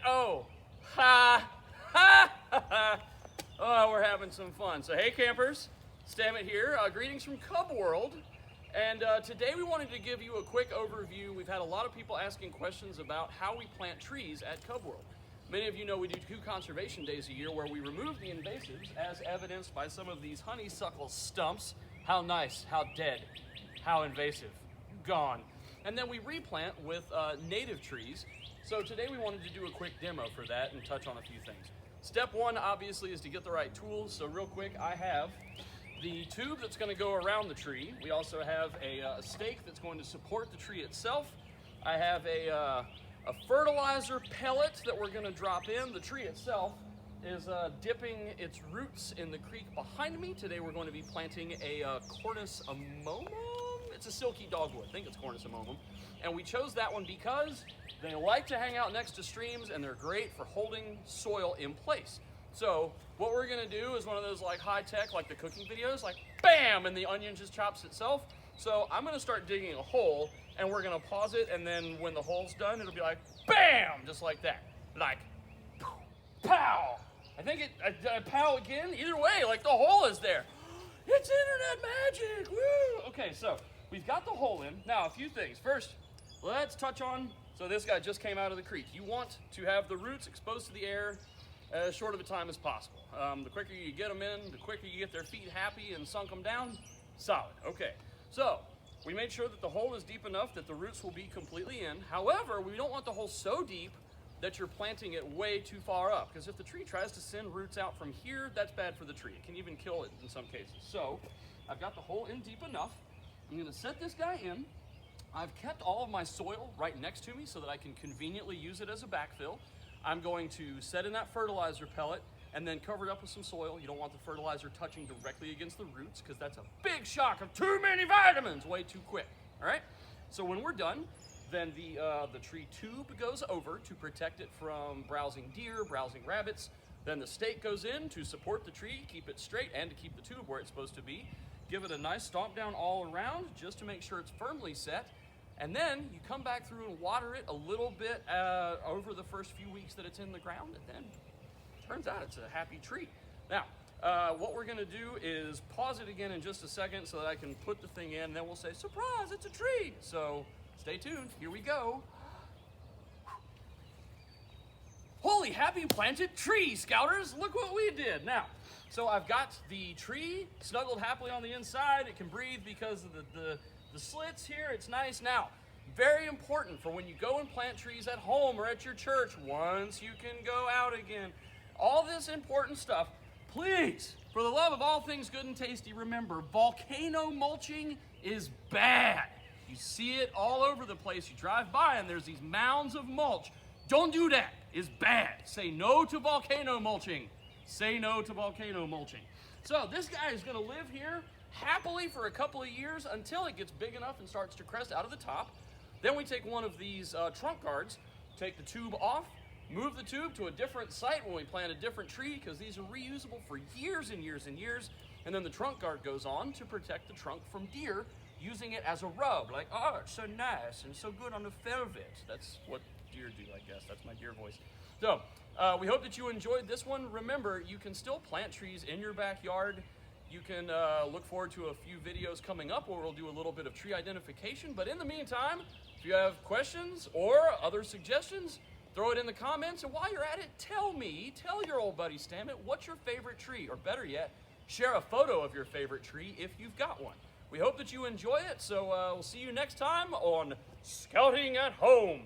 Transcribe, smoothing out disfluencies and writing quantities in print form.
Oh, ha, ha, ha. Oh, we're having some fun. So, hey, campers, Stammet here. Greetings from Cub World. And today we wanted to give you a quick overview. We've had a lot of people asking questions about how we plant trees at Cub World. Many of you know we do 2 conservation days a year where we remove the invasives, as evidenced by some of these honeysuckle stumps. How nice, how dead, how invasive, gone. And then we replant with native trees. So today we wanted to do a quick demo for that and touch on a few things. Step 1, obviously, is to get the right tools. So real quick, I have the tube that's going to go around the tree. We also have a stake that's going to support the tree itself. I have a fertilizer pellet that we're going to drop in. The tree itself is dipping its roots in the creek behind me. Today we're going to be planting a Cornus amomum. It's a silky dogwood. I think it's Cornus amomum. And we chose that one because they like to hang out next to streams and they're great for holding soil in place. So what we're gonna do is one of those like high tech, like the cooking videos, like bam, and the onion just chops itself. So I'm gonna start digging a hole and we're gonna pause it, and then when the hole's done, it'll be like bam, just like that. Like pow. I think it pow again. Either way, like the hole is there. It's internet magic, woo! Okay, so we've got the hole in. Now a few things. First, let's touch on, so this guy just came out of the creek. You want to have the roots exposed to the air as short of a time as possible. The quicker you get them in, the quicker you get their feet happy and sunk them down, solid. Okay, so we made sure that the hole is deep enough that the roots will be completely in. However, we don't want the hole so deep that you're planting it way too far up, because if the tree tries to send roots out from here, that's bad for the tree. It can even kill it in some cases. So I've got the hole in deep enough. I'm gonna set this guy in. I've kept all of my soil right next to me so that I can conveniently use it as a backfill. I'm going to set in that fertilizer pellet and then cover it up with some soil. You don't want the fertilizer touching directly against the roots because that's a big shock of too many vitamins way too quick, all right? So when we're done, then the tree tube goes over to protect it from browsing deer, browsing rabbits. Then the stake goes in to support the tree, keep it straight, and to keep the tube where it's supposed to be. Give it a nice stomp down all around just to make sure it's firmly set. And then you come back through and water it a little bit over the first few weeks that it's in the ground, and then turns out it's a happy tree. Now, what we're gonna do is pause it again in just a second so that I can put the thing in, and then we'll say, surprise, it's a tree. So stay tuned, here we go. Holy happy planted tree, Scouters, look what we did. Now, so I've got the tree snuggled happily on the inside. It can breathe because of the slits here, it's nice. Now, very important for when you go and plant trees at home or at your church, once you can go out again, all this important stuff, please, for the love of all things good and tasty, remember, volcano mulching is bad. You see it all over the place. You drive by and there's these mounds of mulch. Don't do that, it's bad. Say no to volcano mulching. Say no to volcano mulching. So this guy is gonna live here happily for a couple of years until it gets big enough and starts to crest out of the top. Then we take one of these trunk guards, take the tube off, move the tube to a different site when we plant a different tree, because these are reusable for years and years and years. And then the trunk guard goes on to protect the trunk from deer, using it as a rub, like, oh, it's so nice and so good on the velvet. That's what deer do, I guess. That's my deer voice. So we hope that you enjoyed this one. Remember, you can still plant trees in your backyard. You can look forward to a few videos coming up where we'll do a little bit of tree identification. But in the meantime, if you have questions or other suggestions, throw it in the comments. And while you're at it, tell your old buddy Stammet, what's your favorite tree? Or better yet, share a photo of your favorite tree if you've got one. We hope that you enjoy it. So we'll see you next time on Scouting at Home.